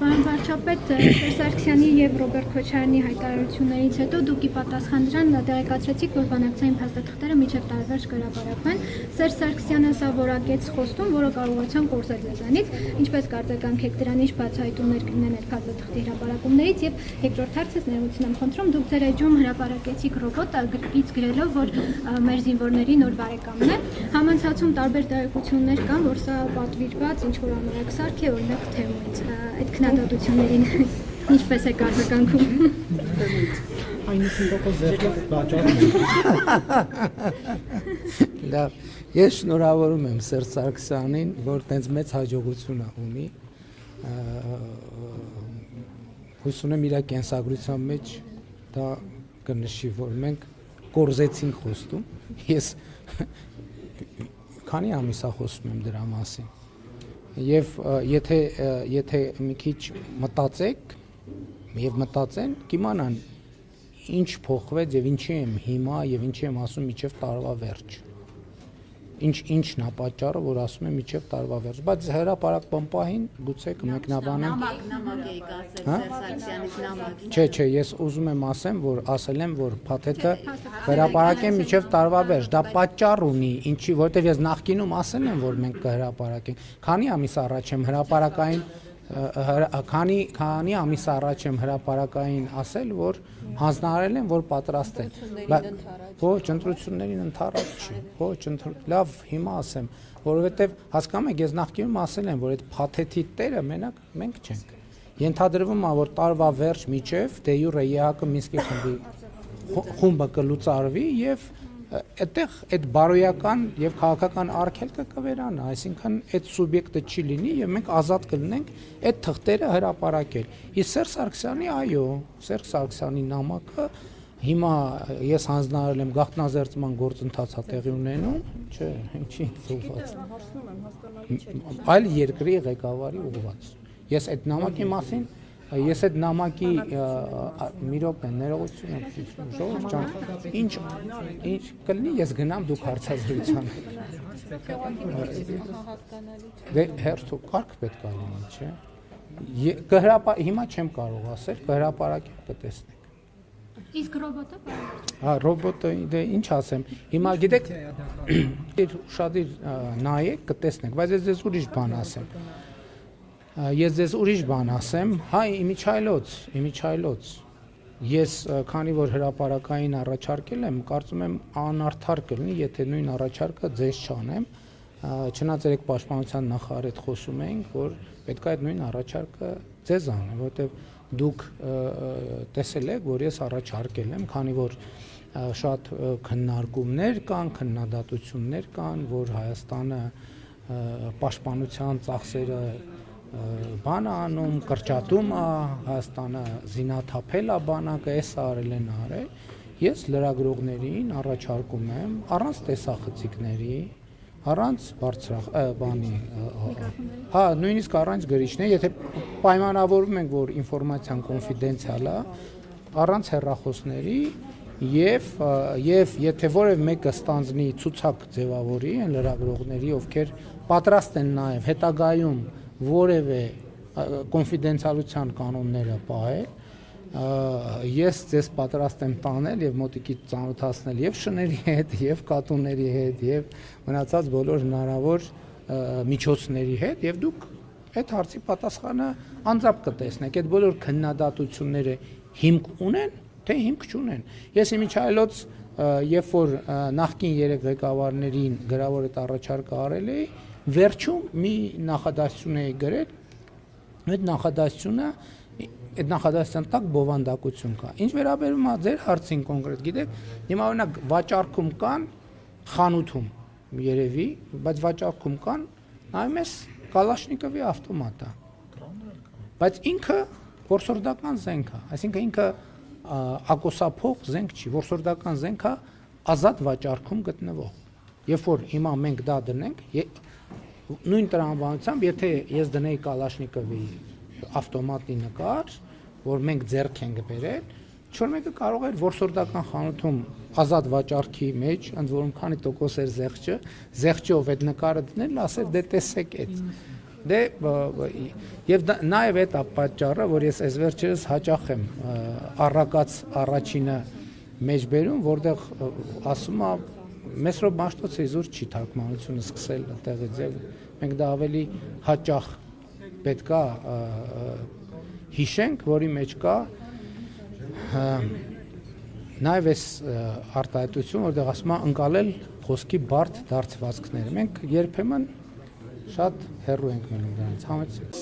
Պարոն վարչապետ, Սարգսյանի եւ Ռոբերտ Քոչարյանի հայտարարություններից հետո դուք ի պատասխան դրան տեղեկացրեցիք, որ բանակցային փաստաթղթերը մինչև տարվերջ կհրապարակվեն։ Սերժ Սարգսյանը սա որակեց խոստում, որը կարողացան կորզել ձեզանից, ինչպես կարծեքանք եք դրան, ինչ բացահայտումներ կլինեն այդ փաստաթղթի հրապարակումներից, եւ երկրորդ հարցը ներողություն եմ խնդրում, դուք ձեր էջում հրապարակեցիք ռոբոտ գրպից գրելով, որ մեր զինվորների նոր բարեկամն է։ Համանցածում տարբեր տեղեկություններ կան, որ սա պատվիրված ինչ որ անորակ սարք է, օրինակ Թեմուից։ Այդ քննադատություններին ինչպես է արձագանքում։ 90% ձեռքով վաճառում։ Լավ, ես շնորհավորում եմ Սերժ Սարգսյանին, որ տենց մեծ հաջողություն ունի։ Հույս ունեմ իր կենսագրության մեջ դա կնշի, որ մենք կորզեցինք խոստում։ Ես քանի ամիս խոսում եմ դրա մասին։ Եվ եթե մի քիչ մտածեք եւ մտածեն, կիմանան ինչ փոխվեց եւ ինչի եմ հիմա եւ ինչի եմ ասում միջև տարվա վերջ։ Ինչն է պատճառը, որ ասում եմ միջև տարվա վերջ, բայց հրապարակ պահին գուցե կմեկնաբանեմ։ Նամակ էի ասել Սերժ Սարգսյանից նամակ։ Չէ, ես ուզում եմ ասել եմ, որ փաթեթը հրապարակեն միջև տարվա վերջ, դա պատճառ ունի, ինչի, որտեվ ես նախկինում ասել եմ, որ մենք կհրապարակենք։ Քանի ամիս առաջ եմ հրապարակային քանի ամիս առաջ եմ հրապարակային ասել, որ հանձնարարել եմ, որ պատրաստ են։ Ոչ, ընտրություններին ընդառաջ չի։ Ոչ, լավ, հիմա ասեմ, որովհետև հասկանում եք, ես նախկինում ասել եմ, որ այդ փաթեթի տերը մենակ մենք չենք։ Ենթադրվում է, որ տարվա վերջ միջև դե յուրե ԵԱՀԿ Մինսկի խումբը կլուծարվի եւ այդտեղ այդ բարոյական եւ քաղաքական արգելքը կվերանա, այսինքն այդ սուբյեկտը չի լինի եւ մենք ազատ կլինենք այդ թղթերը հրապարակել։ Իսկ Սերժ Սարգսյանի, այո, Սերժ Սարգսյանի նամակը հիմա ես հանձնարարել եմ գաղտնազերծման գործընթացը տեղի ունենում, չէ, ինչի ուղղված։ Այլ երկրի ղեկավարի ուղղված։ Ես այդ նամակի մասին Ես այդ նամակի մի րոպե ներողություն եմ ժողովուրդ ջան, ինչ կլինի, ես գնամ դուք հարցազրույցան։ Դե հերթու կարգ պետք է լինի, չէ։ Հիմա չեմ կարող ասել, կհրապարակենք կտեսնենք։ Իսկ ռոբոտը Հա, ռոբոտը դե ինչ ասեմ։ Հիմա գիտեք, ուշադիր նայեք, կտեսնենք, բայց ես ձեզ ուրիշ բան ասեմ։ Ես ձեզ ուրիշ բան ասեմ, հայ իմիջայլոց, ես քանի որ հրապարակային առաջարկել եմ, կարծում եմ անարդար կլինի, եթե նույն առաջարկը ձեզ չանեմ, չնայած երեք պաշտպանության նախարար հետ խոսում էինք, որ պետք է այդ նույն առաջարկը ձեզ անեմ, որովհետև դուք տեսել եք, որ ես առաջարկել եմ, քանի որ շատ քննարկումներ կան, քննադատություններ կան, որ Հայաստանը պաշտպանության ծախսերը բան անում, կրճատում է, Հայաստանը զինաթափել է բանակը, էս արել են արել, ես լրագրողներին առաջարկում եմ, առանց տեսախցիկների, առանց բանի, հա, նույնիսկ առանց գրիչների, եթե պայմանավորում ենք, որ ինֆորմացիան կոնֆիդենցիալ է, առանց հեռախոսների եւ եթե որևէ մեկը ստանձնի ցուցակ ձևավորի են լրագրողների, ովքեր պատրաստ են նաեւ հետագայում որևէ կոնֆիդենցիալության կանոնները պահել, ես ձեզ պատրաստ եմ տանել եւ մոտիկից ծանոթացնել եւ շների հետ, եւ կատուների հետ, եւ մնացած բոլոր հնարավոր միջոցների հետ, եւ դուք այդ հարցի պատասխանը անձամբ կտեսնեք, այդ բոլոր քննադատությունները հիմք ունեն, թե հիմք չունեն։ Ես իմիջայլոց, երբ որ նախկին 3 ղեկավարներին գրավոր այդ առաջարկը արել էի, վերջում մի նախադասություն էի գրել, այդ նախադասության տակ բովանդակություն կա։ Ինչ վերաբերում է ձեր հարցին կոնկրետ, գիտեք, հիմա օրինակ վաճառքում կան խանութում երևի, բայց վաճառքում կան, նայում ես Կալաշնիկովի ավտոմատը։ Բայց ինքը որսորդական զենք է, այսինքն ինքը ակոսափող զենք չի, որսորդական զենք է ազատ վաճառքում գտնվող։ Երբ որ հիմա մենք դա դնենք, նույն տրամաբանությամբ, եթե ես դնեի Կալաշնիկովի ավտոմատի նկար, որ մենք ձեռք ենք բերել, ինչ-որ մեկը կարող էր որսորդական խանութում ազատ վաճառքի մեջ, ընդ որում քանի տոկոս էր զեղչը, զեղչով այդ նկարը դնել, ասել դե տեսեք այդ։ Դե եւ նաեւ այդ է պատճառը, որ ես այս վերջերս հաճախ եմ առակած առաջինը մեջբերում, որտեղ ասում է Մեսրոպ Մաշտոցի զուր չի թարգմանությունը սկսել այդտեղից եւ մենք դա ավելի հաճախ պետքա հիշենք, որի մեջ կա նաեւ այս արտահայտություն, որտեղ ասում է ընկալել խոսքի բարդ դարձվածքները։ Մենք երբեմն շատ հեռու ենք մնում դրանից, համեցեք։